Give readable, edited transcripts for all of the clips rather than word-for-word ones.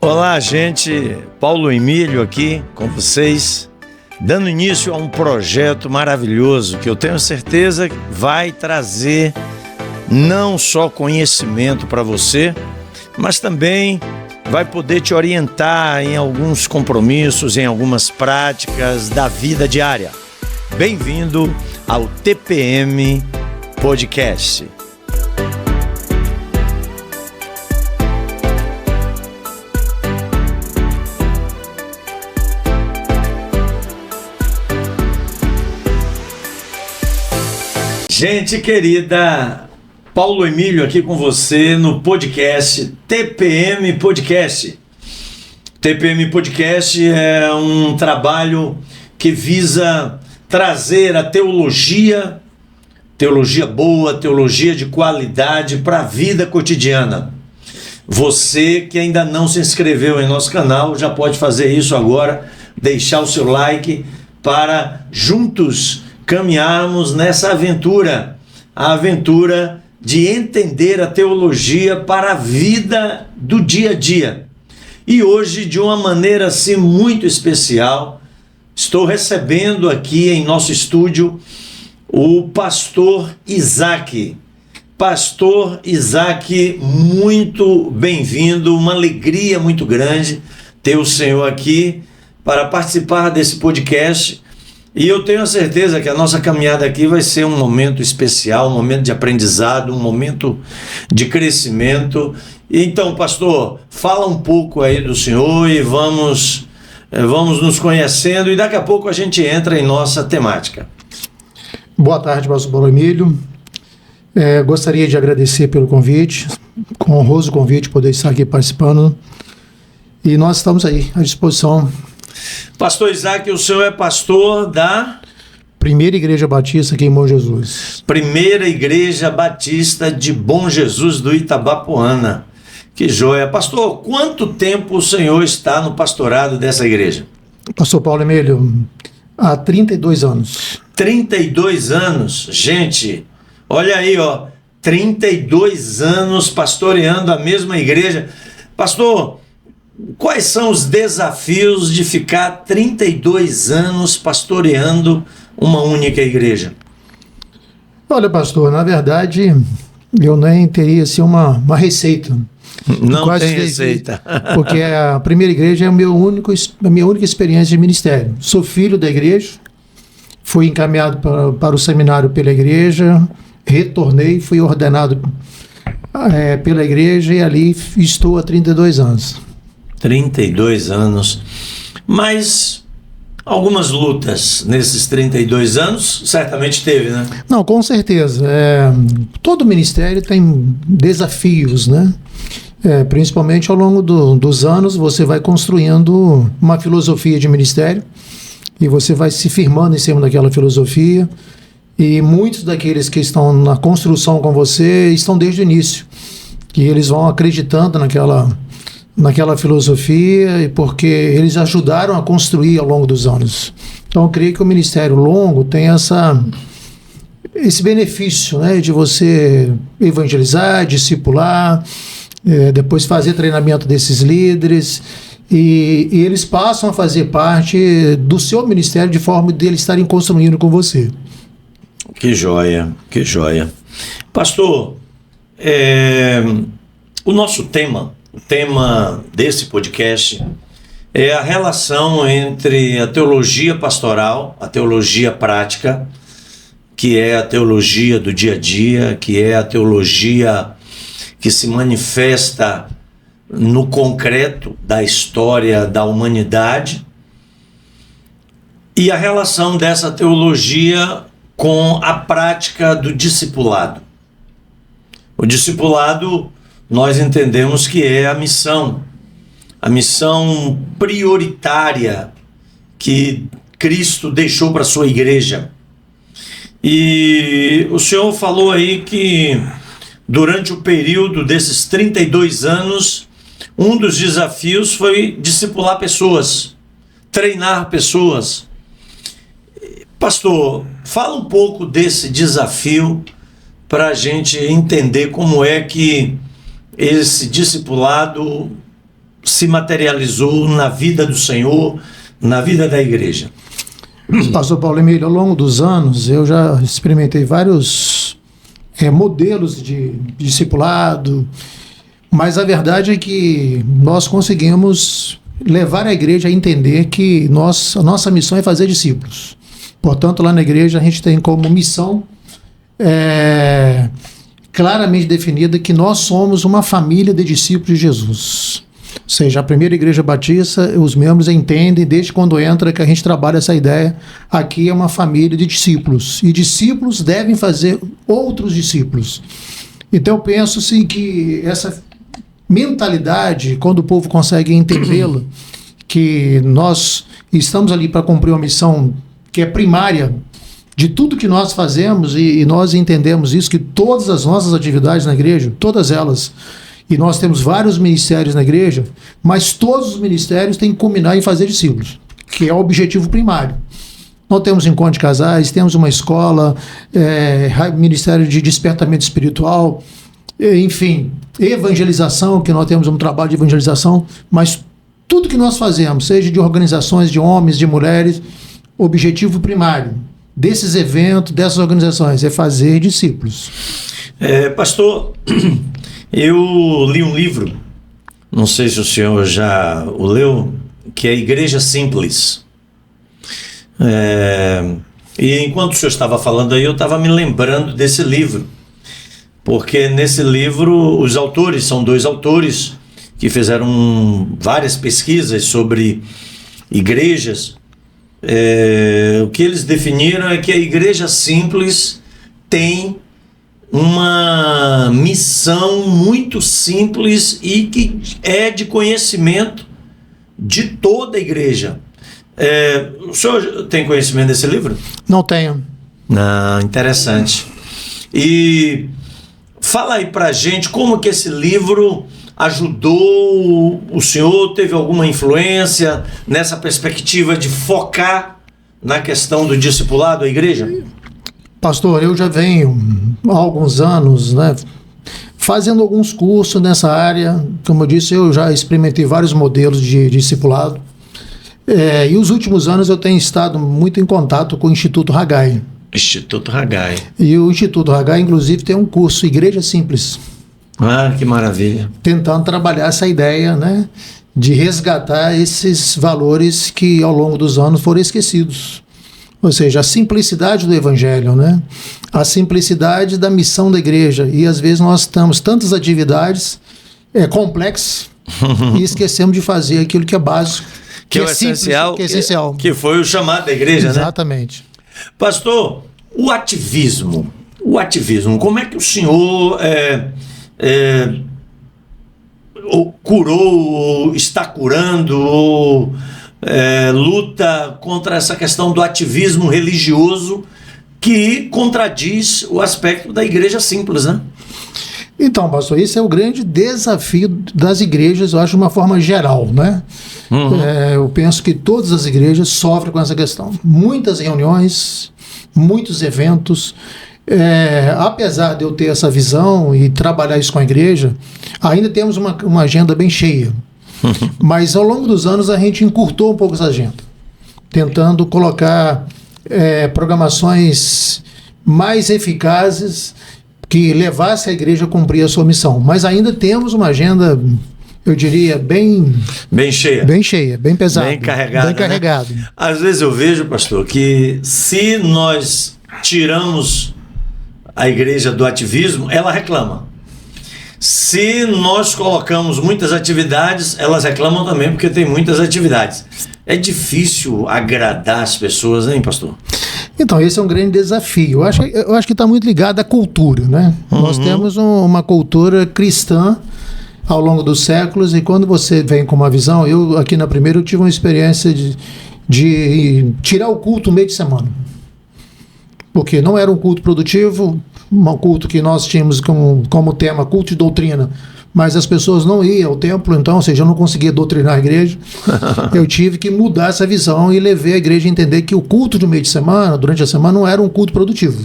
Olá, gente. Paulo Emílio aqui com vocês, dando início a um projeto maravilhoso que eu tenho certeza vai trazer não só conhecimento para você, mas também vai poder te orientar em alguns compromissos, em algumas práticas da vida diária. Bem-vindo ao TPM Podcast. Gente querida, Paulo Emílio aqui com você no podcast TPM Podcast. TPM Podcast é um trabalho que visa trazer a teologia boa, teologia de qualidade para a vida cotidiana. Você que ainda não se inscreveu em nosso canal, já pode fazer isso agora, deixar o seu like para juntos caminharmos nessa aventura, a aventura de entender a teologia para a vida do dia a dia. E hoje, de uma maneira assim muito especial, estou recebendo aqui em nosso estúdio o pastor Isaac. Pastor Isaac, muito bem-vindo, uma alegria muito grande ter o senhor aqui para participar desse podcast. E eu tenho a certeza que a nossa caminhada aqui vai ser um momento especial, um momento de aprendizado, um momento de crescimento. Então, pastor, fala um pouco aí do senhor e vamos nos conhecendo e daqui a pouco a gente entra em nossa temática. Boa tarde, pastor Paulo Emílio. Gostaria de agradecer pelo convite, com honroso convite, poder estar aqui participando. E nós estamos aí à disposição. Pastor Isaac, o senhor é pastor da Primeira Igreja Batista aqui em Bom Jesus. Primeira Igreja Batista de Bom Jesus do Itabapoana. Que joia. Pastor, quanto tempo o senhor está no pastorado dessa igreja? Pastor Paulo Emílio, há 32 anos. 32 anos? Gente, olha aí, 32 anos pastoreando a mesma igreja. Pastor, quais são os desafios de ficar 32 anos pastoreando uma única igreja? Olha, pastor, na verdade, eu nem teria assim, uma receita. Não tem receita. Porque a primeira igreja é a minha única experiência de ministério. Sou filho da igreja, fui encaminhado para o seminário pela igreja, retornei, fui ordenado pela igreja e ali estou há 32 anos. 32 anos, mas algumas lutas nesses 32 anos certamente teve, né? Não, com certeza. Todo ministério tem desafios, né? Principalmente ao longo dos anos você vai construindo uma filosofia de ministério e você vai se firmando em cima daquela filosofia e muitos daqueles que estão na construção com você estão desde o início, que eles vão acreditando naquela filosofia e porque eles ajudaram a construir ao longo dos anos. Então eu creio que o ministério longo tem esse benefício, né, de você evangelizar, discipular, depois fazer treinamento desses líderes e eles passam a fazer parte do seu ministério de forma de eles estarem construindo com você. Que joia, que joia. Pastor, o nosso tema desse podcast é a relação entre a teologia pastoral, a teologia prática, que é a teologia do dia a dia, que é a teologia que se manifesta no concreto da história da humanidade, e a relação dessa teologia com a prática do discipulado. O discipulado nós entendemos que é a missão prioritária que Cristo deixou para a sua igreja. E o senhor falou aí que durante o período desses 32 anos, um dos desafios foi discipular pessoas, treinar pessoas. Pastor, fala um pouco desse desafio para a gente entender como é que esse discipulado se materializou na vida do Senhor, na vida da igreja? Pastor Paulo Emílio, ao longo dos anos eu já experimentei vários modelos de discipulado, mas a verdade é que nós conseguimos levar a igreja a entender que a nossa missão é fazer discípulos. Portanto, lá na igreja a gente tem como missão claramente definida que nós somos uma família de discípulos de Jesus. Ou seja, a primeira igreja batista, os membros entendem, desde quando entra, que a gente trabalha essa ideia. Aqui é uma família de discípulos, e discípulos devem fazer outros discípulos. Então eu penso sim que essa mentalidade, quando o povo consegue entendê-la, que nós estamos ali para cumprir uma missão que é primária de tudo que nós fazemos, e nós entendemos isso, que todas as nossas atividades na igreja, todas elas, e nós temos vários ministérios na igreja, mas todos os ministérios têm que culminar em fazer discípulos, que é o objetivo primário. Nós temos encontro de casais, temos uma escola, ministério de despertamento espiritual, enfim, evangelização, que nós temos um trabalho de evangelização, mas tudo que nós fazemos, seja de organizações de homens, de mulheres, objetivo primário desses eventos, dessas organizações, é fazer discípulos. Pastor, eu li um livro, não sei se o senhor já o leu, que é Igreja Simples. E enquanto o senhor estava falando aí, eu estava me lembrando desse livro, porque nesse livro os autores são dois autores que fizeram várias pesquisas sobre igrejas. O que eles definiram é que a igreja simples tem uma missão muito simples e que é de conhecimento de toda a igreja. O senhor tem conhecimento desse livro? Não tenho. Interessante. E fala aí pra gente como que esse livro ajudou o senhor, teve alguma influência nessa perspectiva de focar na questão do discipulado da igreja? Pastor, eu já venho há alguns anos, fazendo alguns cursos nessa área. Como eu disse, eu já experimentei vários modelos de discipulado. E os últimos anos eu tenho estado muito em contato com o Instituto Haggai. Instituto Haggai. E o Instituto Haggai, inclusive, tem um curso Igreja Simples. Que maravilha. Tentando trabalhar essa ideia, de resgatar esses valores que ao longo dos anos foram esquecidos. Ou seja, a simplicidade do evangelho, a simplicidade da missão da igreja. E às vezes nós temos tantas atividades complexas e esquecemos de fazer aquilo que é básico, que é essencial, que é essencial. Que foi o chamado da igreja, Exatamente. Pastor, o ativismo, como é que o senhor curou, está curando, luta contra essa questão do ativismo religioso que contradiz o aspecto da igreja simples, Então, pastor, esse é o grande desafio das igrejas, eu acho, de uma forma geral, eu penso que todas as igrejas sofrem com essa questão. Muitas reuniões, muitos eventos. Apesar de eu ter essa visão e trabalhar isso com a igreja, ainda temos uma agenda bem cheia. Mas ao longo dos anos a gente encurtou um pouco essa agenda, tentando colocar programações mais eficazes que levasse a igreja a cumprir a sua missão. Mas ainda temos uma agenda, eu diria, bem cheia. Bem cheia, bem pesada. Bem carregada. Bem carregado. Às vezes eu vejo, pastor, que se nós tiramos a igreja do ativismo, ela reclama. Se nós colocamos muitas atividades, elas reclamam também, porque tem muitas atividades. É difícil agradar as pessoas, hein, pastor? Então, esse é um grande desafio. Eu acho que está muito ligado à cultura, Nós temos uma cultura cristã ao longo dos séculos, e quando você vem com uma visão, eu aqui na primeira eu tive uma experiência de tirar o culto no meio de semana. Porque não era um culto produtivo, um culto que nós tínhamos como tema culto de doutrina, mas as pessoas não iam ao templo, então, ou seja, eu não conseguia doutrinar a igreja. Eu tive que mudar essa visão e levei a igreja a entender que o culto de meio de semana, durante a semana, não era um culto produtivo.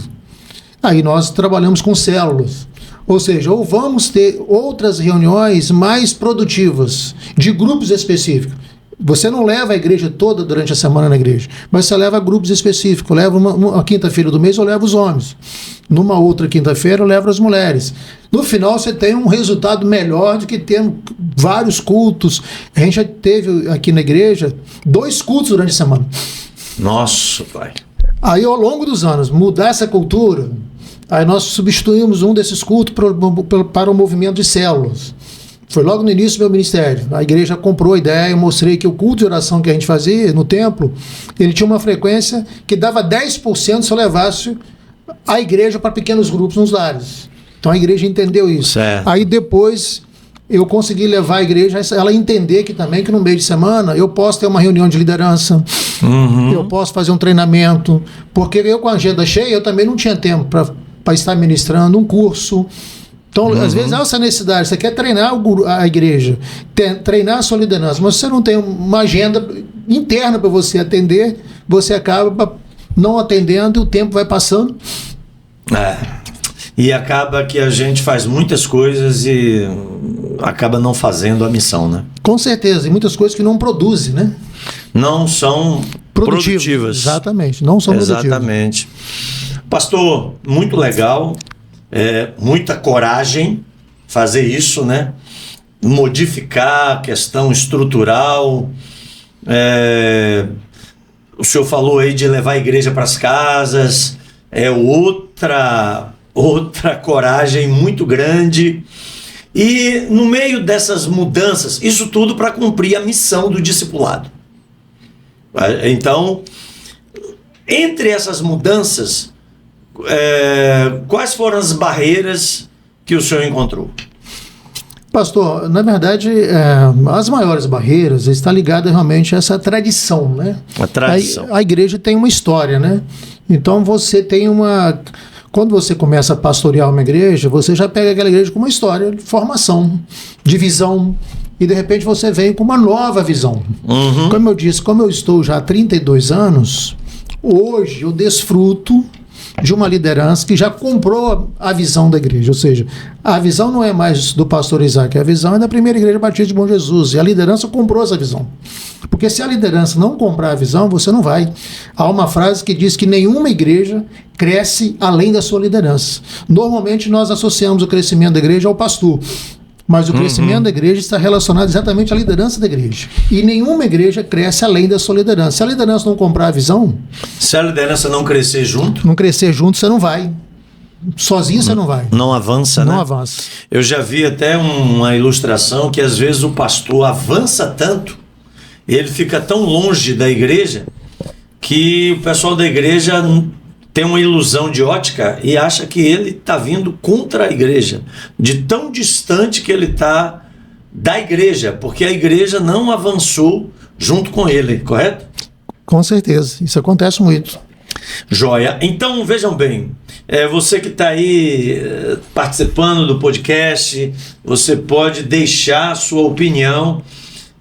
Aí nós trabalhamos com células, Ou seja, ou vamos ter outras reuniões mais produtivas, de grupos específicos. Você não leva a igreja toda durante a semana na igreja, mas você leva grupos específicos. Leva uma quinta-feira do mês, eu levo os homens. Numa outra quinta-feira, eu levo as mulheres. No final, você tem um resultado melhor do que tendo vários cultos. A gente já teve aqui na igreja 2 cultos durante a semana. Nossa, pai. Aí, ao longo dos anos, mudar essa cultura, aí nós substituímos um desses cultos para o movimento de células. Foi logo no início do meu ministério. A igreja comprou a ideia, eu mostrei que o culto de oração que a gente fazia no templo, ele tinha uma frequência que dava 10% se eu levasse a igreja para pequenos grupos nos lares. Então a igreja entendeu isso. Certo. Aí depois eu consegui levar a igreja, ela entender que também que no meio de semana eu posso ter uma reunião de liderança, eu posso fazer um treinamento, porque eu com a agenda cheia, eu também não tinha tempo para estar ministrando um curso. Então, às vezes há essa necessidade, você quer treinar a igreja, treinar a sua liderança, mas você não tem uma agenda interna para você atender, você acaba não atendendo e o tempo vai passando. E acaba que a gente faz muitas coisas e acaba não fazendo a missão, né? Com certeza, e muitas coisas que não produzem, né? Não são produtivas. Exatamente, não são produtivas. Exatamente. Pastor, muito legal. Muita coragem fazer isso, né? Modificar a questão estrutural. O senhor falou aí de levar a igreja para as casas. Outra coragem muito grande. E no meio dessas mudanças, isso tudo para cumprir a missão do discipulado. Então, entre essas mudanças, quais foram as barreiras que o senhor encontrou? Pastor, na verdade, as maiores barreiras estão ligadas realmente a essa tradição, né? A tradição. A igreja tem uma história, né? Então você tem uma... Quando você começa a pastorear uma igreja, você já pega aquela igreja com uma história de formação, de visão, e de repente você vem com uma nova visão. Como eu disse, como eu estou já há 32 anos, hoje eu desfruto de uma liderança que já comprou a visão da igreja, ou seja, a visão não é mais do pastor Isaac, a visão é da primeira igreja batista de Bom Jesus, e a liderança comprou essa visão, porque se a liderança não comprar a visão, você não vai. Há uma frase que diz que nenhuma igreja cresce além da sua liderança. Normalmente nós associamos o crescimento da igreja ao pastor, mas o crescimento da igreja está relacionado exatamente à liderança da igreja. E nenhuma igreja cresce além da sua liderança. Se a liderança não comprar a visão... Se a liderança não crescer junto... Não crescer junto, você não vai. Sozinho você não vai. Não avança, né? Não avança. Eu já vi até uma ilustração que às vezes o pastor avança tanto, ele fica tão longe da igreja, que o pessoal da igreja tem uma ilusão de ótica e acha que ele está vindo contra a igreja, de tão distante que ele está da igreja, porque a igreja não avançou junto com ele, correto? Com certeza, isso acontece muito. Joia. Então, vejam bem, você que está aí participando do podcast, você pode deixar a sua opinião.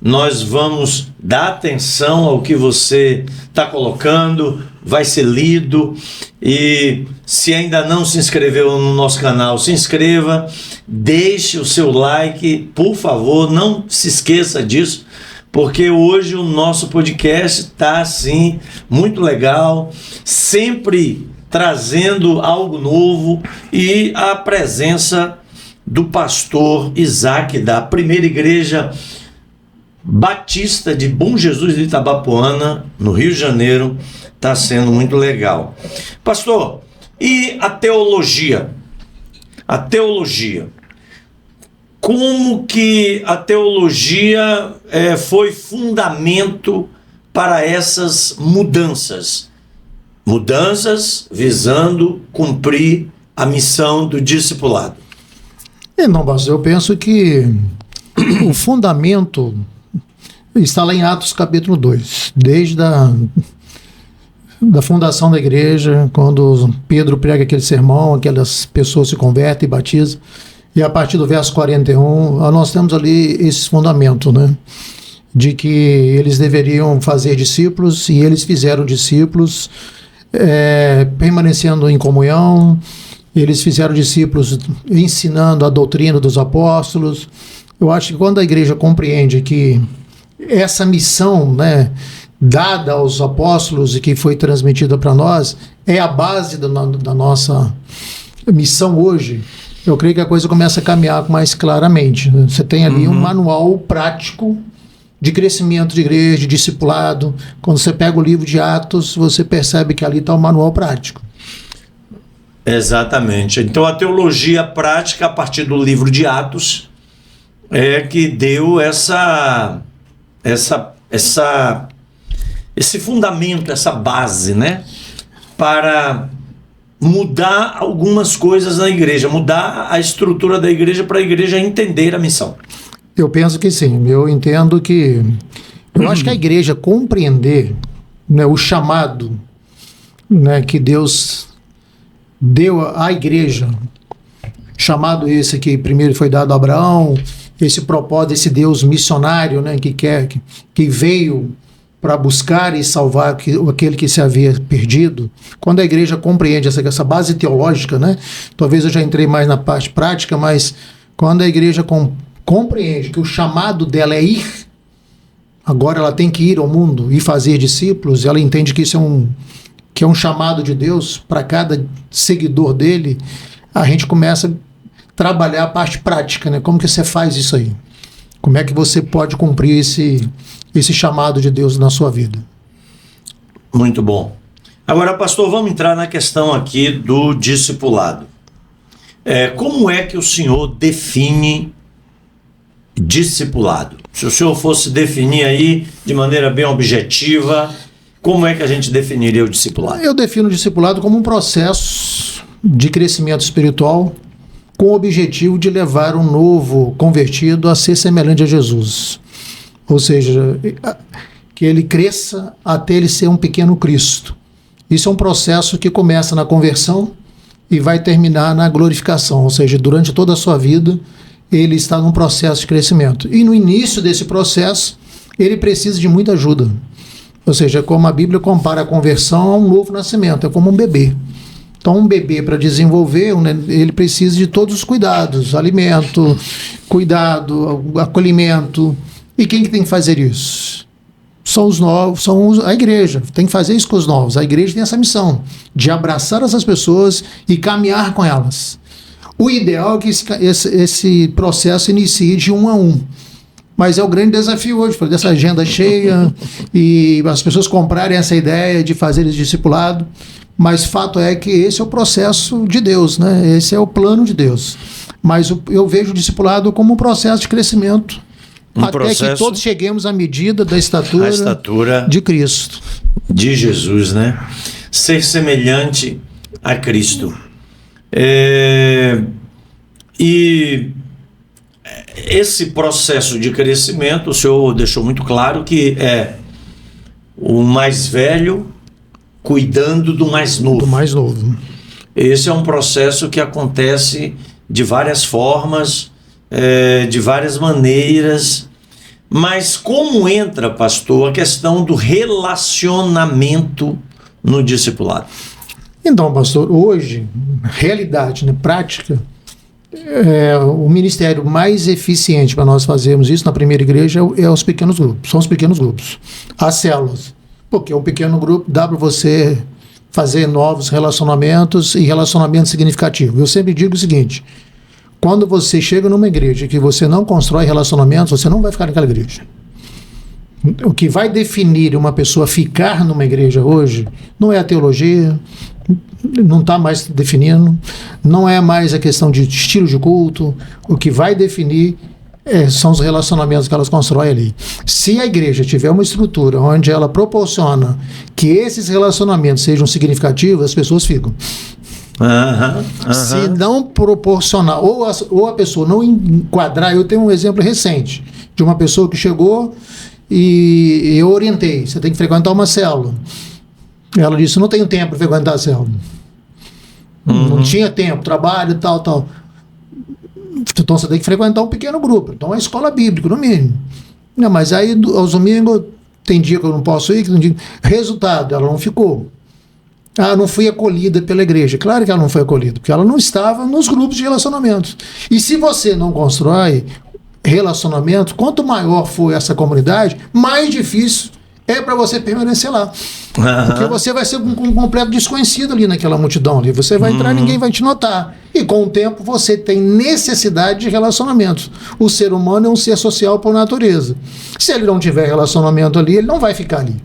Nós vamos dar atenção ao que você está colocando, vai ser lido. E se ainda não se inscreveu no nosso canal, se inscreva, deixe o seu like, por favor, não se esqueça disso, porque hoje o nosso podcast está assim, muito legal, sempre trazendo algo novo, e a presença do pastor Isaac, da primeira igreja Batista de Bom Jesus de Itabapoana, no Rio de Janeiro, está sendo muito legal. Pastor, e a teologia? A teologia. Como que a teologia foi fundamento para essas mudanças? Mudanças visando cumprir a missão do discipulado. Não, pastor, eu penso que o fundamento está lá em Atos capítulo 2, desde da fundação da igreja, quando Pedro prega aquele sermão, aquelas pessoas se convertem e batizam, e a partir do verso 41, nós temos ali esse fundamento, né? De que eles deveriam fazer discípulos, e eles fizeram discípulos, permanecendo em comunhão, Eles fizeram discípulos ensinando a doutrina dos apóstolos. Eu acho que quando a igreja compreende que essa missão, né, dada aos apóstolos e que foi transmitida para nós, é a base da nossa missão hoje, eu creio que a coisa começa a caminhar mais claramente. Você tem ali um manual prático de crescimento de igreja, de discipulado. Quando você pega o livro de Atos, você percebe que ali está o manual prático. Exatamente. Então a teologia prática a partir do livro de Atos é que deu esse fundamento, essa base, né, para mudar algumas coisas na igreja, mudar a estrutura da igreja para a igreja entender a missão. Eu penso que sim. Eu entendo que... Eu acho que a igreja compreender, né, o chamado, né, que Deus deu à igreja, chamado esse que primeiro foi dado a Abraão, esse propósito, esse Deus missionário, né, que veio para buscar e salvar aquele que se havia perdido. Quando a igreja compreende essa base teológica, né, talvez eu já entrei mais na parte prática, mas quando a igreja compreende que o chamado dela é ir, agora ela tem que ir ao mundo e fazer discípulos, ela entende que isso é um chamado de Deus para cada seguidor dele, a gente começa a trabalhar a parte prática, né? Como que você faz isso aí? Como é que você pode cumprir esse chamado de Deus na sua vida? Muito bom. Agora, pastor, vamos entrar na questão aqui do discipulado. Como é que o senhor define discipulado? Se o senhor fosse definir aí de maneira bem objetiva, como é que a gente definiria o discipulado? Eu defino o discipulado como um processo de crescimento espiritual com o objetivo de levar um novo convertido a ser semelhante a Jesus. Ou seja, que ele cresça até ele ser um pequeno Cristo. Isso é um processo que começa na conversão e vai terminar na glorificação. Ou seja, durante toda a sua vida, ele está num processo de crescimento. E no início desse processo, ele precisa de muita ajuda. Ou seja, como a Bíblia compara a conversão a um novo nascimento, é como um bebê. Então, um bebê, para desenvolver, ele precisa de todos os cuidados, alimento, cuidado, acolhimento. E quem que tem que fazer isso? São os novos, a igreja. Tem que fazer isso com os novos. A igreja tem essa missão de abraçar essas pessoas e caminhar com elas. O ideal é que esse processo inicie de 1 a 1. Mas é o grande desafio hoje, dessa agenda cheia e as pessoas comprarem essa ideia de fazer esse discipulado. Mas fato é que esse é o processo de Deus, né? Esse é o plano de Deus. Mas eu vejo o discipulado como um processo de crescimento. Até que todos cheguemos à medida da estatura de Cristo. De Jesus, né? Ser semelhante a Cristo. E esse processo de crescimento, o senhor deixou muito claro que é o mais velho cuidando do mais novo. Do mais novo. Esse é um processo que acontece de várias formas, de várias maneiras. Mas como entra, pastor, a questão do relacionamento no discipulado? Então, pastor, hoje, realidade, né, prática, o ministério mais eficiente para nós fazermos isso na primeira igreja é os pequenos grupos, são os pequenos grupos, as células, porque um pequeno grupo dá para você fazer novos relacionamentos e relacionamentos significativos. Eu sempre digo o seguinte: quando você chega numa igreja que você não constrói relacionamentos, você não vai ficar naquela igreja. O que vai definir uma pessoa ficar numa igreja hoje não é a teologia, não está mais definindo, não é mais a questão de estilo de culto. O que vai definir são os relacionamentos que elas constroem ali. Se a igreja tiver uma estrutura onde ela proporciona que esses relacionamentos sejam significativos, as pessoas ficam. Se não proporcionar, ou a pessoa não enquadrar, eu tenho um exemplo recente de uma pessoa que chegou e eu orientei: você tem que frequentar uma célula. Ela disse: não tenho tempo para frequentar a célula. Não tinha tempo, trabalho e tal. Então você tem que frequentar um pequeno grupo. Então é escola bíblica, no mínimo. Não, mas aí aos domingos tem dia que eu não posso ir, Resultado, ela não ficou. não fui acolhida pela igreja. Claro que ela não foi acolhida, porque ela não estava nos grupos de relacionamentos. E se você não constrói relacionamento, quanto maior for essa comunidade, mais difícil é para você permanecer lá. Porque você vai ser um completo desconhecido ali naquela multidão ali. Você vai entrar, ninguém vai te notar. E com o tempo você tem necessidade de relacionamentos. O ser humano é um ser social por natureza. Se ele não tiver relacionamento ali, ele não vai ficar ali.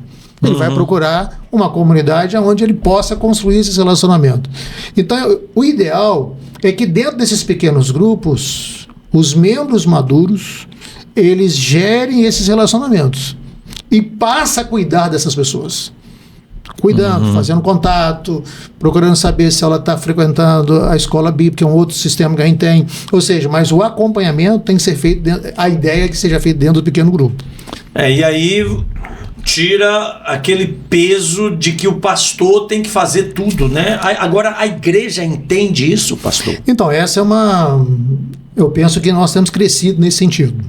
Ele vai procurar uma comunidade onde ele possa construir esses relacionamentos. Então, o ideal é que dentro desses pequenos grupos, os membros maduros, eles gerem esses relacionamentos. E passa a cuidar dessas pessoas. Cuidando, fazendo contato, procurando saber se ela está frequentando a escola bíblica, que é um outro sistema que a gente tem. Ou seja, mas o acompanhamento tem que ser feito, a ideia é que seja feito dentro do pequeno grupo. E aí tira aquele peso de que o pastor tem que fazer tudo, né? Agora, a igreja entende isso, pastor? Então, essa é eu penso que nós temos crescido nesse sentido.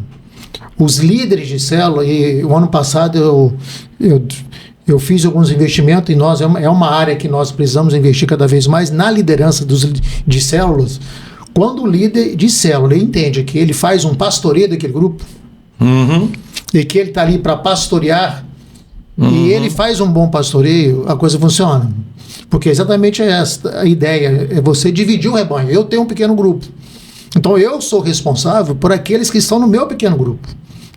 Os líderes de célula, e o ano passado eu fiz alguns investimentos, e é uma área que nós precisamos investir cada vez mais na liderança de células. Quando o líder de célula entende que ele faz um pastoreio daquele grupo, e que ele está ali para pastorear, e ele faz um bom pastoreio, a coisa funciona. Porque exatamente esta a ideia, é você dividir o rebanho. Eu tenho um pequeno grupo. Então eu sou responsável por aqueles que estão no meu pequeno grupo.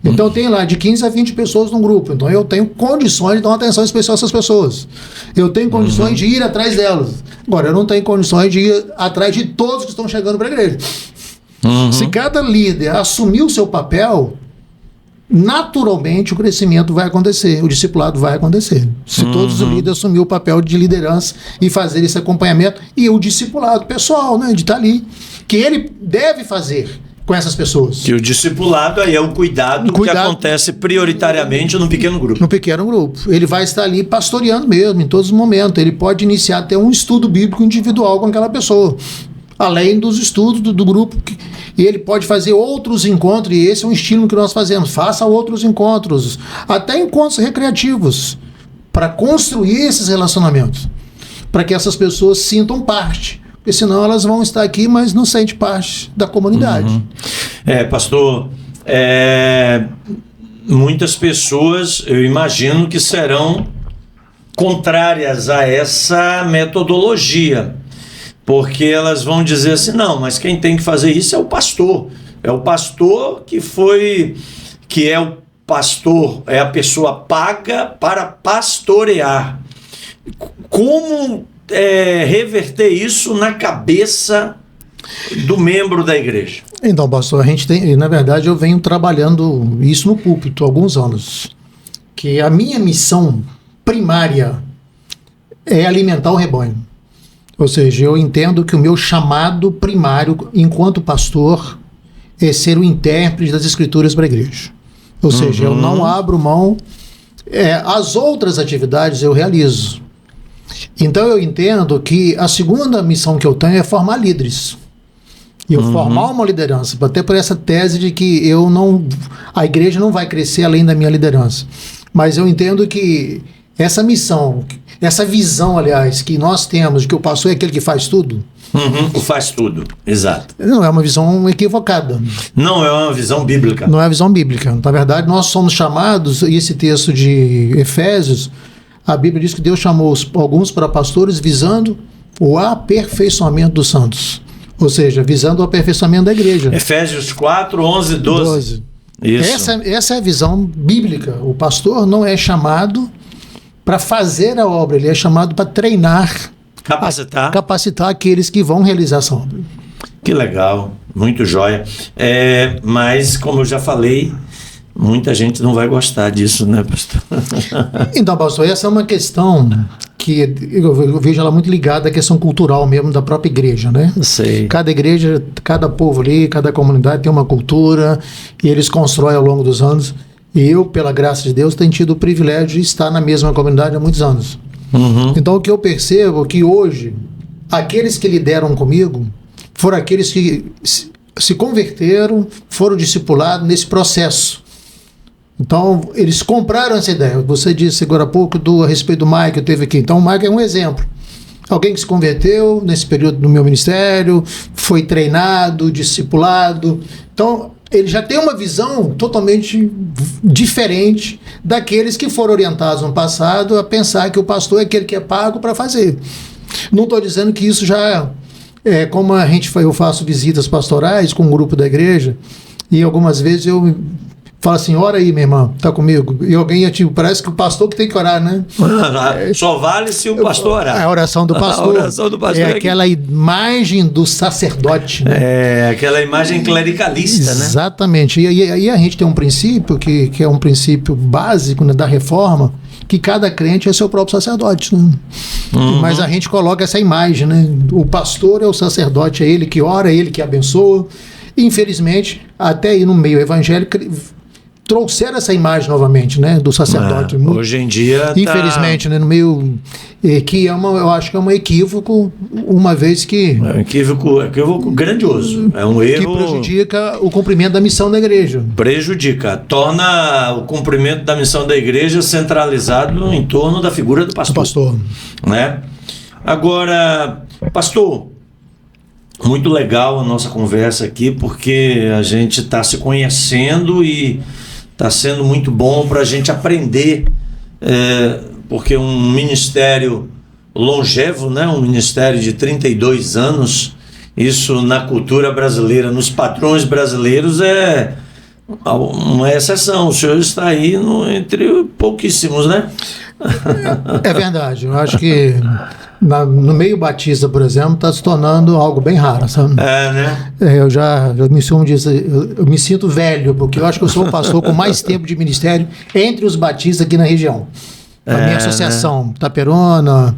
Então eu tenho lá de 15 a 20 pessoas num grupo. Então eu tenho condições de dar uma atenção especial a essas pessoas. Eu tenho condições de ir atrás delas. Agora, eu não tenho condições de ir atrás de todos que estão chegando para a igreja. Se cada líder assumir o seu papel, naturalmente o crescimento vai acontecer, o discipulado vai acontecer. Se todos os líderes assumirem o papel de liderança e fazer esse acompanhamento, e o discipulado pessoal, né, de estar ali, que ele deve fazer com essas pessoas. Que o discipulado aí é o cuidado que acontece prioritariamente no pequeno grupo. No pequeno grupo. Ele vai estar ali pastoreando mesmo, em todos os momentos. Ele pode iniciar até um estudo bíblico individual com aquela pessoa, além dos estudos do grupo. E ele pode fazer outros encontros, e esse é um estilo que nós fazemos. Faça outros encontros, até encontros recreativos, para construir esses relacionamentos, para que essas pessoas sintam parte. Porque senão elas vão estar aqui, mas não sentem parte da comunidade. Pastor, muitas pessoas, eu imagino que serão contrárias a essa metodologia, porque elas vão dizer assim, não, mas quem tem que fazer isso é o pastor. É o pastor que é o pastor, é a pessoa paga para pastorear. Como reverter isso na cabeça do membro da igreja? Então, pastor, a gente tem, na verdade, eu venho trabalhando isso no púlpito há alguns anos, que a minha missão primária é alimentar o rebanho. Ou seja, eu entendo que o meu chamado primário, enquanto pastor, é ser o intérprete das escrituras para a igreja. Ou seja, eu não abro mão, as outras atividades eu realizo. Então eu entendo que a segunda missão que eu tenho é formar líderes. E eu formar uma liderança, até por essa tese de que a igreja não vai crescer além da minha liderança. Mas eu entendo que essa missão, essa visão, aliás, que nós temos de que o pastor é aquele que faz tudo. O faz tudo, exato. Não é uma visão equivocada. Não é uma visão bíblica. Não é uma visão bíblica. Na verdade, nós somos chamados, e esse texto de Efésios, a Bíblia diz que Deus chamou alguns para pastores visando o aperfeiçoamento dos santos. Ou seja, visando o aperfeiçoamento da igreja. Efésios 4, 11, 12. Isso. Essa é a visão bíblica. O pastor não é chamado para fazer a obra, ele é chamado para treinar, capacitar aqueles que vão realizar essa obra. Que legal, muito jóia. Mas, como eu já falei, muita gente não vai gostar disso, né, pastor? Então, pastor, essa é uma questão que eu vejo ela muito ligada à questão cultural mesmo da própria igreja, né? Sei. Cada igreja, cada povo ali, cada comunidade tem uma cultura e eles constroem ao longo dos anos. E eu, pela graça de Deus, tenho tido o privilégio de estar na mesma comunidade há muitos anos. Então, o que eu percebo é que hoje, aqueles que lideram comigo foram aqueles que se converteram, foram discipulados nesse processo. Então, eles compraram essa ideia. Você disse agora há pouco a respeito do Mike, que eu teve aqui. Então, o Mike é um exemplo. Alguém que se converteu nesse período do meu ministério, foi treinado, discipulado. Então, ele já tem uma visão totalmente diferente daqueles que foram orientados no passado a pensar que o pastor é aquele que é pago para fazer. Não estou dizendo que isso já é como eu faço visitas pastorais com um grupo da igreja e algumas vezes eu falo assim, ora aí, minha irmã, tá comigo. E alguém, parece que o pastor que tem que orar, né? Só vale se o pastor orar. A oração do pastor. A oração do pastor é aquela imagem do sacerdote, né? É aquela imagem clericalista, né? Exatamente. E a gente tem um princípio que é um princípio básico, né, da reforma, que cada crente é seu próprio sacerdote, né? Mas a gente coloca essa imagem, né? O pastor é o sacerdote, é ele que ora, é ele que abençoa. Infelizmente, até aí no meio evangélico trouxeram essa imagem novamente, né, do sacerdote. Hoje em dia, infelizmente, né, no meio que eu acho que é um equívoco, uma vez que é um equívoco grandioso, é um erro que prejudica o cumprimento da missão da igreja. Torna o cumprimento da missão da igreja centralizado em torno da figura do pastor. Né? Agora, pastor, muito legal a nossa conversa aqui, porque a gente está se conhecendo e está sendo muito bom para a gente aprender, porque um ministério longevo, né? Um ministério de 32 anos, isso na cultura brasileira, nos padrões brasileiros é uma exceção. O senhor está aí entre pouquíssimos, né? É verdade, eu acho que no meio batista, por exemplo, está se tornando algo bem raro, sabe? Né? Eu me sinto velho, porque eu acho que eu sou o pastor com mais tempo de ministério entre os batistas aqui na região. A minha associação, né? Taperona,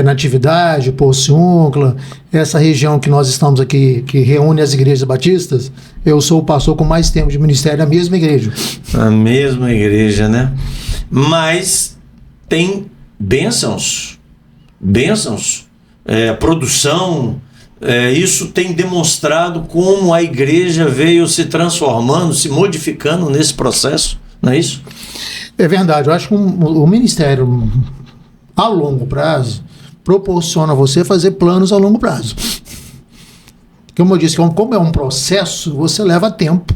Natividade, Porciúncula, essa região que nós estamos aqui, que reúne as igrejas batistas, eu sou o pastor com mais tempo de ministério na mesma igreja. A mesma igreja, né? Mas tem bênçãos, produção, isso tem demonstrado como a igreja veio se transformando, se modificando nesse processo, não é isso? É verdade, eu acho que o ministério a longo prazo proporciona a você fazer planos a longo prazo. Como eu disse, como é um processo, você leva tempo.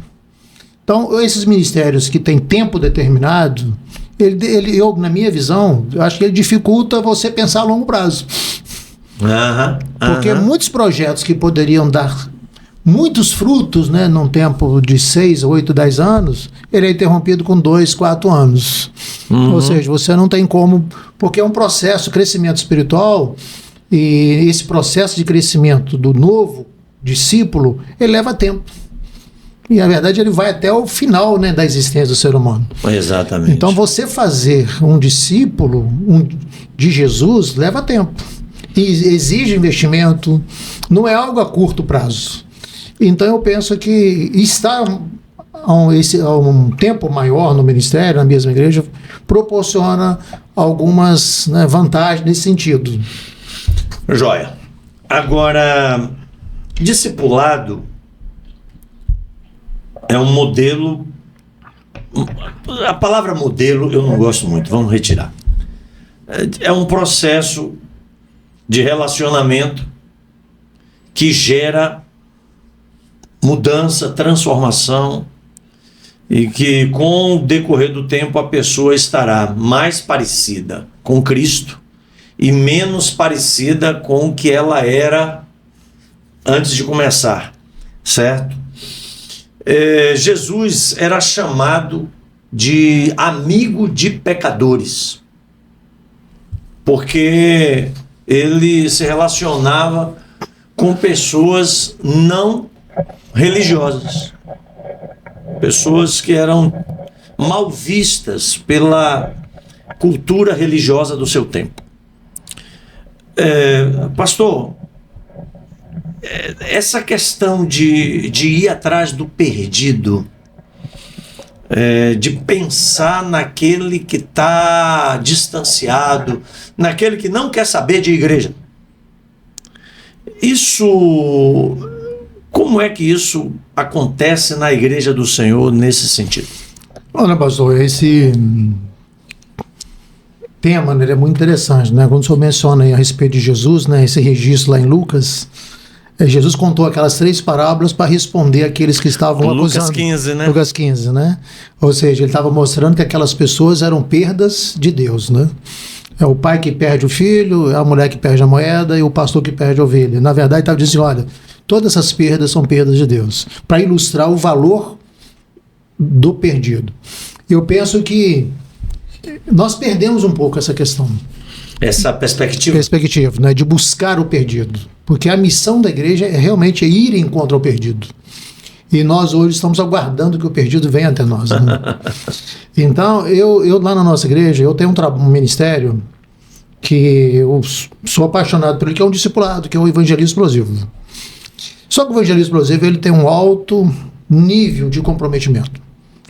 Então, esses ministérios que têm tempo determinado, eu, na minha visão, eu acho que ele dificulta você pensar a longo prazo. Porque muitos projetos que poderiam dar muitos frutos, né, num tempo de 6, 8, 10 anos, ele é interrompido com 2, 4 anos. Ou seja, você não tem como, porque é um processo de crescimento espiritual, e esse processo de crescimento do novo discípulo, ele leva tempo. E, na verdade, ele vai até o final, né, da existência do ser humano. Exatamente. Então, você fazer um discípulo de Jesus leva tempo. E exige investimento, não é algo a curto prazo. Então, eu penso que estar a um tempo maior no ministério, na mesma igreja, proporciona algumas, né, vantagens nesse sentido. Joia. Agora, discipulado é um modelo. A palavra modelo eu não gosto muito, vamos retirar. É um processo de relacionamento que gera mudança, transformação, e que com o decorrer do tempo a pessoa estará mais parecida com Cristo e menos parecida com o que ela era antes de começar, certo? Jesus era chamado de amigo de pecadores, porque ele se relacionava com pessoas não religiosas, pessoas que eram mal vistas pela cultura religiosa do seu tempo. Pastor, essa questão de ir atrás do perdido, de pensar naquele que está distanciado, naquele que não quer saber de igreja, como é que isso acontece na igreja do Senhor nesse sentido? Olha, pastor, tema, né, ele é muito interessante, né? Quando o senhor menciona aí a respeito de Jesus, né, esse registro lá em Lucas, Jesus contou aquelas 3 parábolas para responder àqueles que estavam Lucas acusando. 15, né? Lucas 15, né? Ou seja, ele estava mostrando que aquelas pessoas eram perdas de Deus, né? É o pai que perde o filho, é a mulher que perde a moeda e o pastor que perde a ovelha. Na verdade, estava dizendo, olha, todas essas perdas são perdas de Deus, para ilustrar o valor do perdido. Eu penso que nós perdemos um pouco essa questão. Essa perspectiva. Né, de buscar o perdido. Porque a missão da igreja é realmente ir em contra o perdido. E nós hoje estamos aguardando que o perdido venha até nós. Né? Então, eu lá na nossa igreja, eu tenho um ministério que eu sou apaixonado por ele, que é um discipulado, que é o evangelismo explosivo. Só que o evangelismo explosivo ele tem um alto nível de comprometimento.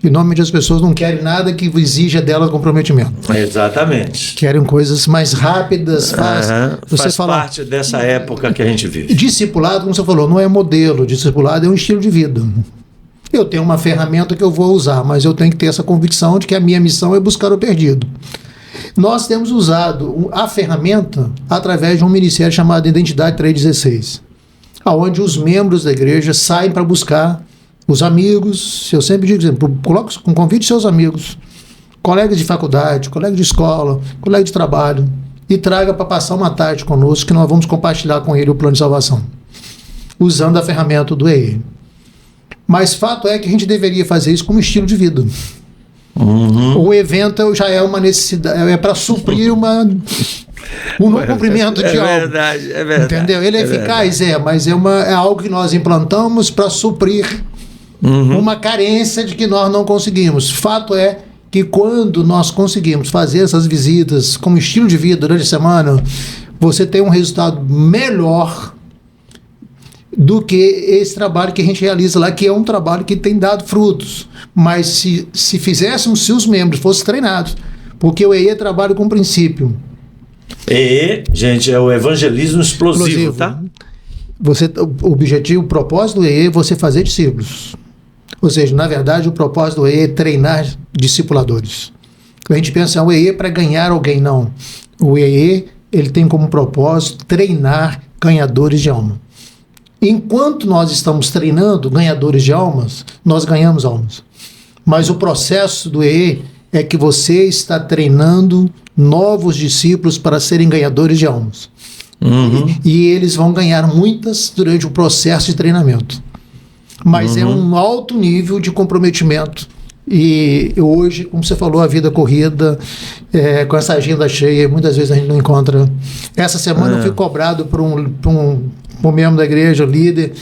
E normalmente as pessoas não querem nada que exija delas comprometimento. Exatamente. Querem coisas mais rápidas, fáceis. Faz parte dessa época que a gente vive. Discipulado, como você falou, não é modelo. Discipulado é um estilo de vida. Eu tenho uma ferramenta que eu vou usar, mas eu tenho que ter essa convicção de que a minha missão é buscar o perdido. Nós temos usado a ferramenta através de um ministério chamado Identidade 316, onde os membros da igreja saem para buscar os amigos. Eu sempre digo, convide seus amigos, colegas de faculdade, colegas de escola, colegas de trabalho, e traga para passar uma tarde conosco, que nós vamos compartilhar com ele o plano de salvação, usando a ferramenta do EE. Mas fato é que a gente deveria fazer isso como estilo de vida. O evento já é uma necessidade, é para suprir um não cumprimento de algo. É verdade. Entendeu? Ele é eficaz, mas é algo que nós implantamos para suprir uma carência de que nós não conseguimos. Fato é que quando nós conseguimos fazer essas visitas como estilo de vida durante a semana, você tem um resultado melhor do que esse trabalho que a gente realiza lá, que é um trabalho que tem dado frutos. Mas se fizéssemos, se os membros fossem treinados, porque o EE trabalha com princípio. EE, gente, é o evangelismo explosivo, tá? O objetivo, o propósito do EE é você fazer discípulos. Ou seja, na verdade, o propósito do EE é treinar discipuladores. A gente pensa, o EE é para ganhar alguém, não. O EE, ele tem como propósito treinar ganhadores de alma. Enquanto nós estamos treinando ganhadores de almas, nós ganhamos almas. Mas o processo do EE é que você está treinando novos discípulos para serem ganhadores de almas. E eles vão ganhar muitas durante o processo de treinamento. Mas é um alto nível de comprometimento. E hoje, como você falou, a vida corrida, com essa agenda cheia, muitas vezes a gente não encontra. Essa semana eu fui cobrado por um membro da igreja, líder,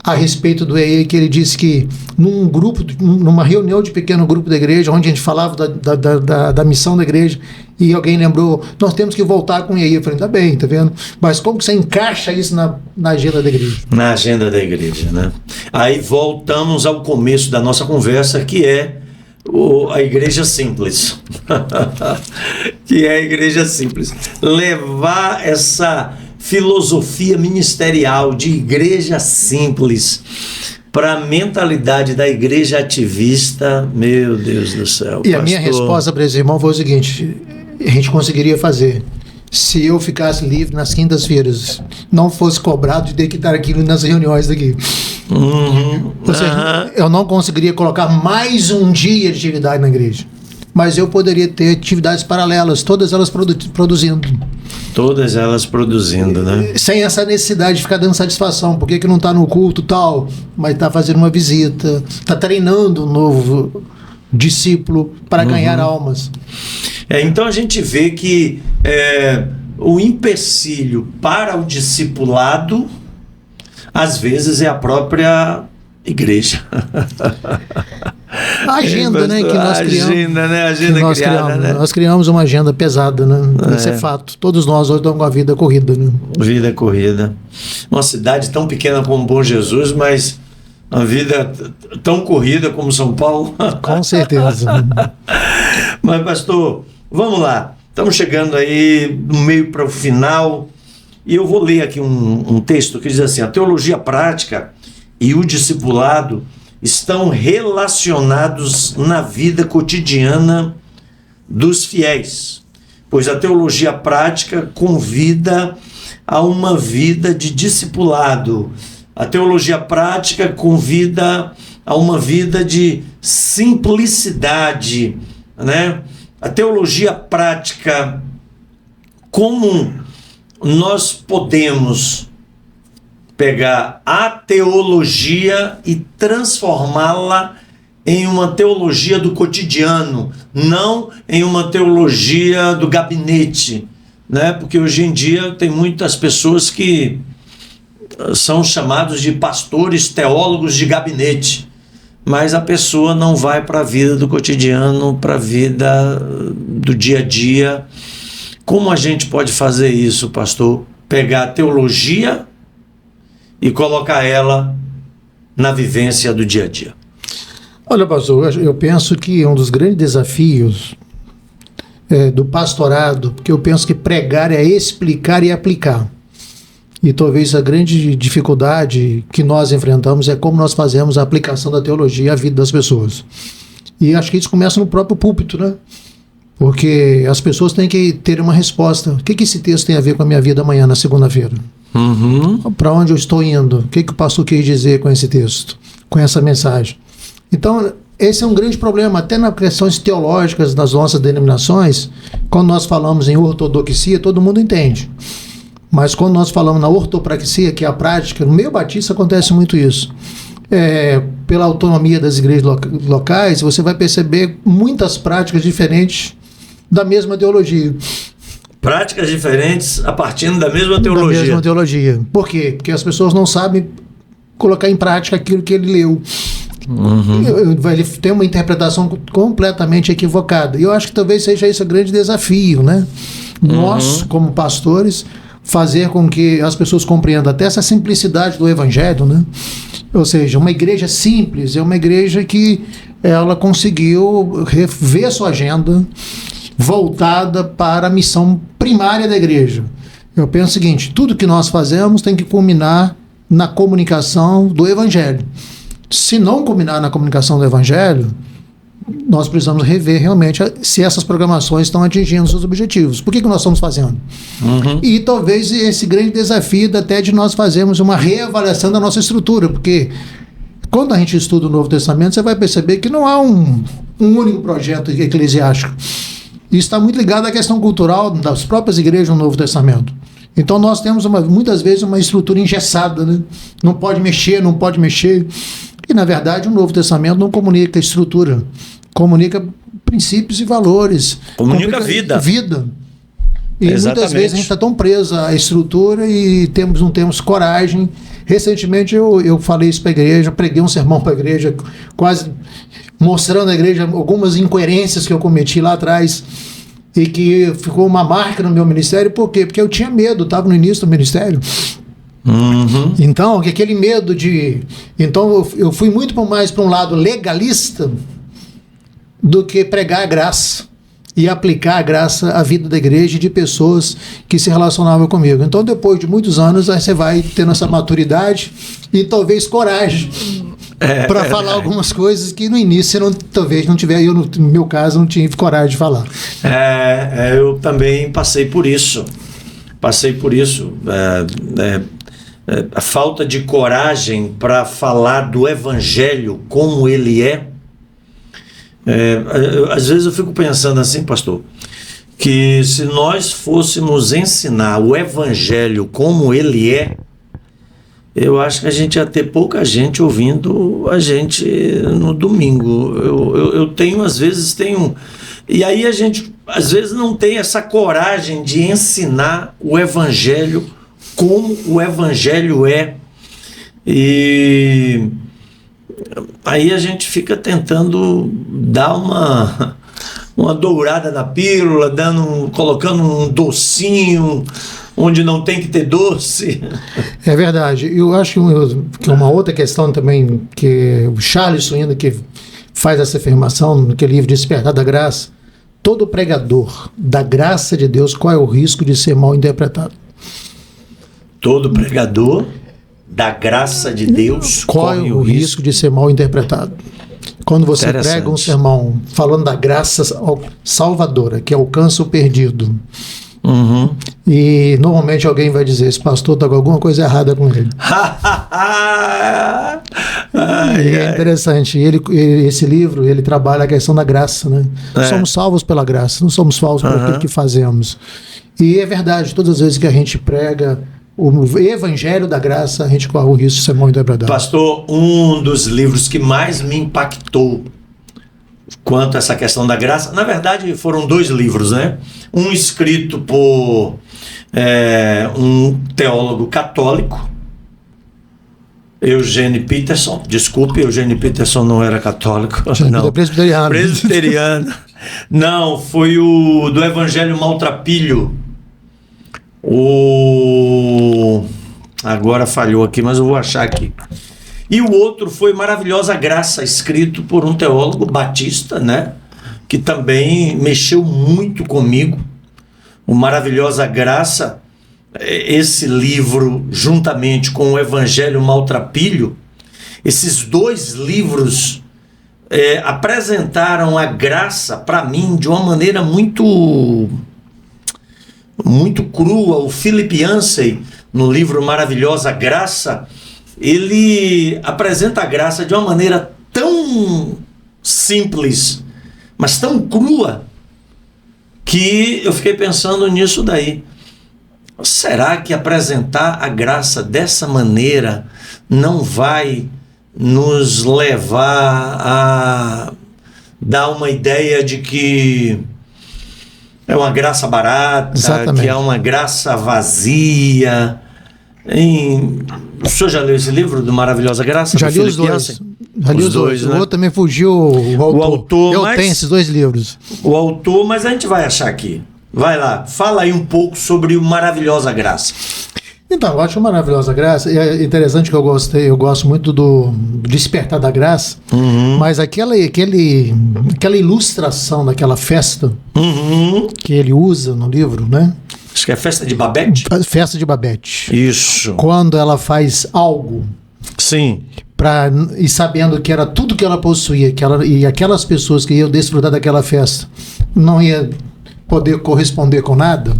a respeito do EE, que ele disse que numa reunião de pequeno grupo da igreja, onde a gente falava da missão da igreja, e alguém lembrou, nós temos que voltar com o EE. Eu falei, tá bem, tá vendo? Mas como que você encaixa isso na agenda da igreja? Na agenda da igreja, né? Aí voltamos ao começo da nossa conversa, que é a igreja simples. Que é a igreja simples. Levar essa filosofia ministerial de igreja simples para a mentalidade da igreja ativista, meu Deus do céu. E pastor, a minha resposta para esse irmão foi o seguinte: a gente conseguiria fazer se eu ficasse livre nas quintas-feiras, não fosse cobrado de ter que estar aqui nas reuniões daqui. Ou seja, eu não conseguiria colocar mais um dia de atividade na igreja, mas eu poderia ter atividades paralelas, todas elas produzindo. Todas elas produzindo, né? Sem essa necessidade de ficar dando satisfação. Por que não está no culto tal, mas está fazendo uma visita, está treinando um novo discípulo para ganhar almas. Então a gente vê que o empecilho para o discipulado, às vezes, é a própria igreja. A agenda, né, que nós criamos. A agenda criada, né? Nós criamos uma agenda pesada, né? Isso é fato. Todos nós hoje estamos com a vida corrida, né? Vida corrida. Uma cidade tão pequena como Bom Jesus, mas uma vida tão corrida como São Paulo. Com certeza. Mas, pastor, vamos lá. Estamos chegando aí do meio para o final. E eu vou ler aqui um texto que diz assim: a teologia prática e o discipulado estão relacionados na vida cotidiana dos fiéis, pois a teologia prática convida a uma vida de discipulado. A teologia prática convida a uma vida de simplicidade, né? A teologia prática, como nós podemos pegar a teologia e transformá-la em uma teologia do cotidiano, não em uma teologia do gabinete, né? Porque hoje em dia tem muitas pessoas que são chamados de pastores, teólogos de gabinete, mas a pessoa não vai para a vida do cotidiano, para a vida do dia a dia. Como a gente pode fazer isso, pastor? Pegar a teologia e colocar ela na vivência do dia a dia. Olha, pastor, eu penso que um dos grandes desafios do pastorado, porque eu penso que pregar é explicar e aplicar. E talvez a grande dificuldade que nós enfrentamos é como nós fazemos a aplicação da teologia à vida das pessoas. E acho que isso começa no próprio púlpito, né? Porque as pessoas têm que ter uma resposta. O que esse texto tem a ver com a minha vida amanhã, na segunda-feira? Para onde eu estou indo? O que o pastor quis dizer com esse texto, com essa mensagem? Então, esse é um grande problema, até nas questões teológicas das nossas denominações. Quando nós falamos em ortodoxia, todo mundo entende. Mas quando nós falamos na ortopraxia, que é a prática, no meio batista acontece muito isso. Pela autonomia das igrejas locais, você vai perceber muitas práticas diferentes da mesma teologia. Práticas diferentes a partir da mesma teologia. Da mesma teologia. Por quê? Porque as pessoas não sabem colocar em prática aquilo que ele leu. Ele tem uma interpretação completamente equivocada. E eu acho que talvez seja esse o grande desafio, né? Nós, como pastores, fazer com que as pessoas compreendam até essa simplicidade do evangelho, né? Ou seja, uma igreja simples é uma igreja que ela conseguiu rever sua agenda voltada para a missão primária da igreja. Eu penso o seguinte: tudo que nós fazemos tem que culminar na comunicação do evangelho. Se não culminar na comunicação do evangelho, nós precisamos rever realmente se essas programações estão atingindo seus objetivos. Por que nós estamos fazendo? E talvez esse grande desafio até de nós fazermos uma reavaliação da nossa estrutura, porque quando a gente estuda o Novo Testamento, você vai perceber que não há um único projeto eclesiástico. Isso está muito ligado à questão cultural das próprias igrejas no Novo Testamento. Então nós temos muitas vezes uma estrutura engessada, né? Não pode mexer. E na verdade o Novo Testamento não comunica estrutura, comunica princípios e valores. Comunica vida. E muitas vezes a gente está tão preso à estrutura e não temos coragem. Recentemente eu falei isso para a igreja, preguei um sermão para a igreja, quase mostrando à igreja algumas incoerências que eu cometi lá atrás e que ficou uma marca no meu ministério. Por quê? Porque eu tinha medo, estava no início do ministério. Então, aquele medo de... Então, eu fui muito mais para um lado legalista do que pregar a graça e aplicar a graça à vida da igreja e de pessoas que se relacionavam comigo. Então, depois de muitos anos, aí você vai tendo essa maturidade e talvez coragem para falar algumas coisas que no início você talvez não tiver. Eu, no meu caso, não tive coragem de falar. Eu também passei por isso. A falta de coragem para falar do evangelho como ele é. Às vezes eu fico pensando assim, pastor, que se nós fôssemos ensinar o evangelho como ele é, eu acho que a gente ia ter pouca gente ouvindo a gente no domingo. Eu às vezes tenho... E aí a gente, às vezes, não tem essa coragem de ensinar o evangelho como o evangelho é. E aí a gente fica tentando dar uma dourada na pílula, colocando um docinho onde não tem que ter doce. É verdade. Eu acho que uma outra questão também, que o Charles ainda que faz essa afirmação naquele livro Despertar da Graça: todo pregador da graça de Deus, qual é o risco de ser mal interpretado? Todo pregador da graça de Deus, qual é o risco de ser mal interpretado? Quando você prega um sermão falando da graça salvadora, que alcança o perdido, e normalmente alguém vai dizer, esse pastor está com alguma coisa errada com ele. É interessante, esse livro, ele trabalha a questão da graça, né? Somos salvos pela graça, não somos salvos por aquilo que fazemos. E é verdade, todas as vezes que a gente prega o evangelho da graça, a gente corre o risco de ser mal interpretado. Pastor, um dos livros que mais me impactou quanto a essa questão da graça, na verdade foram 2 livros, né? Um escrito por um teólogo católico, Eugene Peterson. Desculpe, Eugene Peterson não era católico, não. Presbiteriano. Presbiteriano. Não, foi o do Evangelho Maltrapilho. Agora falhou aqui, mas eu vou achar aqui. E o outro foi Maravilhosa Graça, escrito por um teólogo batista, né? Que também mexeu muito comigo. O Maravilhosa Graça, esse livro, juntamente com o Evangelho Maltrapilho, esses 2 livros apresentaram a graça para mim de uma maneira muito crua. O Philip Yancey, no livro Maravilhosa Graça, ele apresenta a graça de uma maneira tão simples, mas tão crua, que eu fiquei pensando nisso daí. Será que apresentar a graça dessa maneira não vai nos levar a dar uma ideia de que é uma graça barata, Exatamente. Que é uma graça vazia? O senhor já leu esse livro do Maravilhosa Graça? Já li os 2. Já li os dois, né? O outro também fugiu, o autor. Eu tenho esses 2 livros. O autor, mas a gente vai achar aqui. Vai lá, fala aí um pouco sobre o Maravilhosa Graça. Então, eu acho Maravilhosa Graça, é interessante que eu gosto muito do Despertar da Graça, mas aquela ilustração daquela festa que ele usa no livro, né? Acho que é Festa de Babette? Festa de Babette. Isso. Quando ela faz algo. Sim. E sabendo que era tudo que ela possuía, e aquelas pessoas que iam desfrutar daquela festa não ia poder corresponder com nada.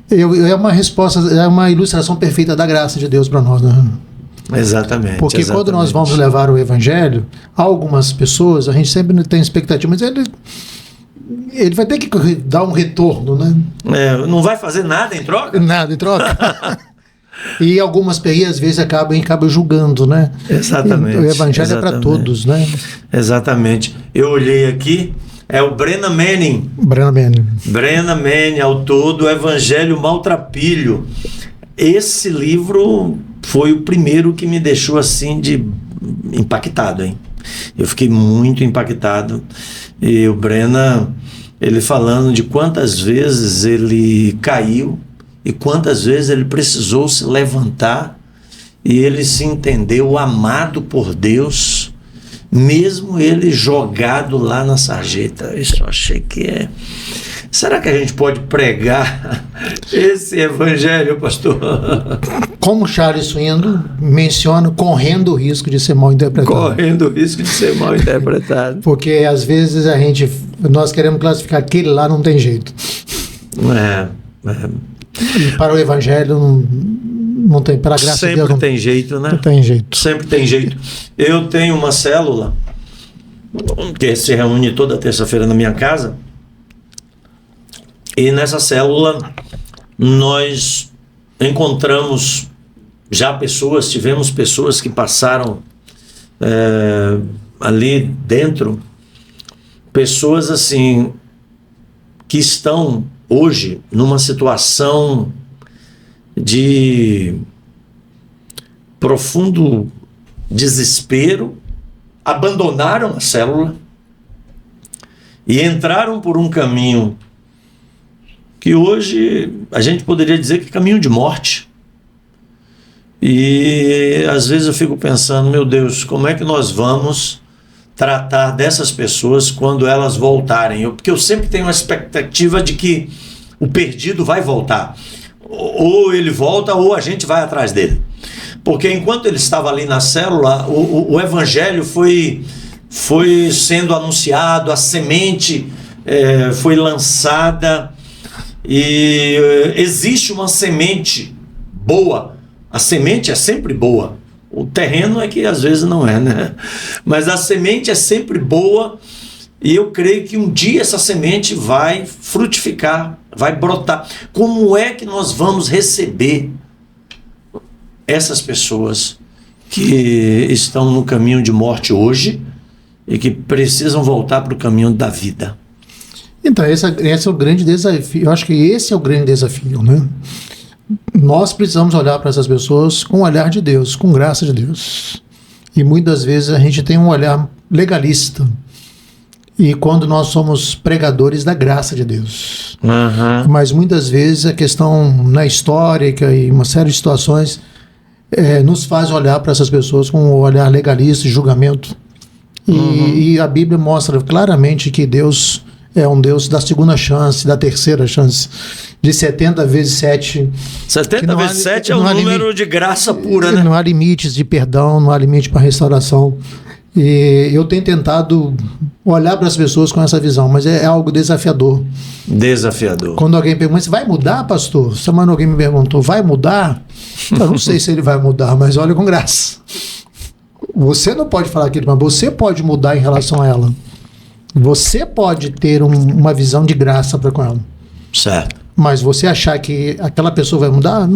É uma resposta, é uma ilustração perfeita da graça de Deus para nós, né? Exatamente. Porque quando nós vamos levar o evangelho a algumas pessoas, a gente sempre tem expectativa, mas ele vai ter que dar um retorno, né? Não vai fazer nada em troca? Nada em troca. E algumas PI às vezes acabam julgando, né? Exatamente. O evangelho é para todos, né? Exatamente. Eu olhei aqui, é o Brennan Manning. Brennan Manning, autor do Evangelho Maltrapilho. Esse livro foi o primeiro que me deixou assim impactado, hein? Eu fiquei muito impactado. E o Brennan, ele falando de quantas vezes ele caiu e quantas vezes ele precisou se levantar e ele se entendeu amado por Deus, mesmo ele jogado lá na sarjeta. Isso eu achei que Será que a gente pode pregar esse evangelho, pastor? Como Charles Swindoll menciona, correndo o risco de ser mal interpretado. Correndo o risco de ser mal interpretado. Porque às vezes nós queremos classificar aquele lá, não tem jeito. E para o evangelho não tem, para a graça de Deus sempre tem jeito, né? Não tem jeito. Sempre tem jeito. Eu tenho uma célula que se reúne toda terça-feira na minha casa, e nessa célula nós encontramos tivemos pessoas que passaram ali dentro, pessoas assim que estão hoje numa situação de profundo desespero, abandonaram a célula e entraram por um caminho que hoje a gente poderia dizer que é caminho de morte. E às vezes eu fico pensando, meu Deus, como é que nós vamos tratar dessas pessoas quando elas voltarem? Porque eu sempre tenho a expectativa de que o perdido vai voltar. Ou ele volta ou a gente vai atrás dele. Porque enquanto ele estava ali na célula, o evangelho foi foi sendo anunciado, a semente foi lançada e existe uma semente boa. A semente é sempre boa. O terreno é que às vezes não é, né? Mas a semente é sempre boa e eu creio que um dia essa semente vai frutificar, vai brotar. Como é que nós vamos receber essas pessoas que estão no caminho de morte hoje e que precisam voltar para o caminho da vida? Então, esse é o grande desafio. Eu acho que esse é o grande desafio, né? Nós precisamos olhar para essas pessoas com o olhar de Deus, com graça de Deus. E muitas vezes a gente tem um olhar legalista. E quando nós somos pregadores da graça de Deus. Mas muitas vezes a questão na histórica e uma série de situações nos faz olhar para essas pessoas com um olhar legalista e julgamento. E a Bíblia mostra claramente que Deus é um Deus da segunda chance, da terceira chance, de 70 vezes 7. 70 vezes 7 é um número de graça pura, né? Não há limites de perdão, não há limite para restauração. E eu tenho tentado olhar para as pessoas com essa visão, mas é algo desafiador. Desafiador. Quando alguém pergunta, vai mudar, pastor? Semana alguém me perguntou, vai mudar? Eu não sei se ele vai mudar, mas olha com graça. Você não pode falar aquilo, mas você pode mudar em relação a ela. Você pode ter uma visão de graça para com ela. Certo. Mas você achar que aquela pessoa vai mudar,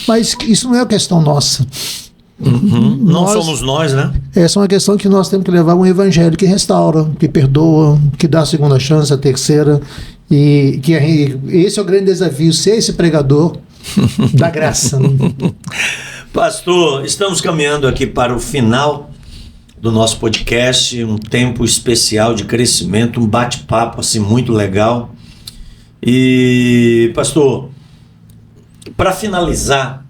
mas isso não é uma questão nossa. Não somos nós, né? Essa é uma questão que nós temos que levar um evangelho que restaura, que perdoa, que dá a segunda chance, a terceira. E que esse é o grande desafio, ser esse pregador da graça. Pastor, estamos caminhando aqui para o final do nosso podcast, um tempo especial de crescimento, um bate-papo assim muito legal. E, pastor, para finalizar,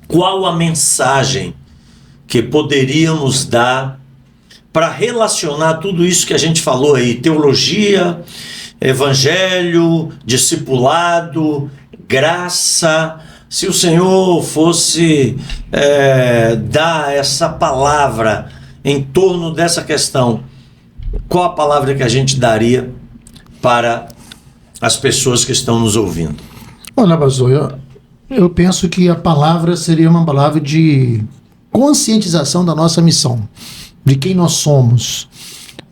qual a mensagem que poderíamos dar para relacionar tudo isso que a gente falou aí, teologia, evangelho, discipulado, graça? Se o Senhor fosse dar essa palavra em torno dessa questão, qual a palavra que a gente daria para as pessoas que estão nos ouvindo? Olha, pastor, eu penso que a palavra seria uma palavra de conscientização da nossa missão, de quem nós somos.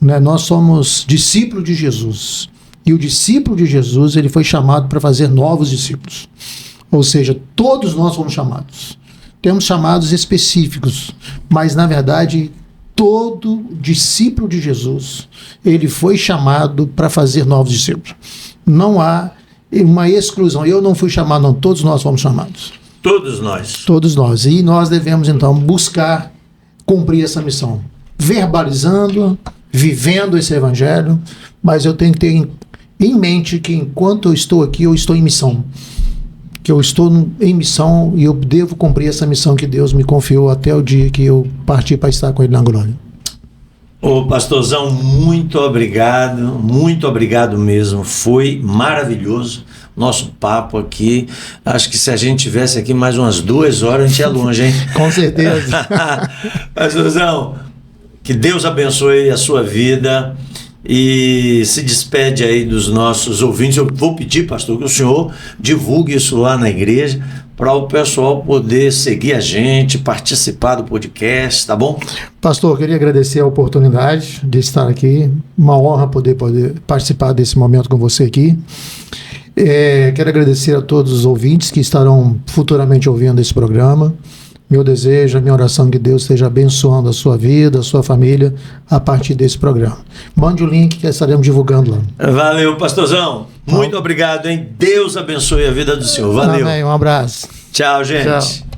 Né? Nós somos discípulos de Jesus. E o discípulo de Jesus, ele foi chamado para fazer novos discípulos. Ou seja, todos nós fomos chamados. Temos chamados específicos, mas na verdade, todo discípulo de Jesus, ele foi chamado para fazer novos discípulos. Não há uma exclusão. Eu não fui chamado, não. Todos nós fomos chamados. Todos nós. Todos nós. E nós devemos, então, buscar cumprir essa missão. Verbalizando, vivendo esse evangelho, mas eu tenho que ter em mente que enquanto eu estou aqui, eu estou em missão. Que eu estou em missão e eu devo cumprir essa missão que Deus me confiou até o dia que eu partir para estar com Ele na glória. Ô pastorzão, muito obrigado mesmo, foi maravilhoso nosso papo aqui. Acho que se a gente tivesse aqui mais umas 2 horas, a gente ia longe, hein? Com certeza. Pastorzão, que Deus abençoe a sua vida e se despede aí dos nossos ouvintes. Eu vou pedir, pastor, que o senhor divulgue isso lá na igreja para o pessoal poder seguir a gente, participar do podcast, tá bom? Pastor, eu queria agradecer a oportunidade de estar aqui. Uma honra poder participar desse momento com você aqui. Quero agradecer a todos os ouvintes que estarão futuramente ouvindo esse programa. Meu desejo, a minha oração é que Deus esteja abençoando a sua vida, a sua família, a partir desse programa. Mande o link que estaremos divulgando lá. Valeu, pastorzão. Muito obrigado, hein? Deus abençoe a vida do senhor. Valeu. Amém. Um abraço. Tchau, gente. Tchau.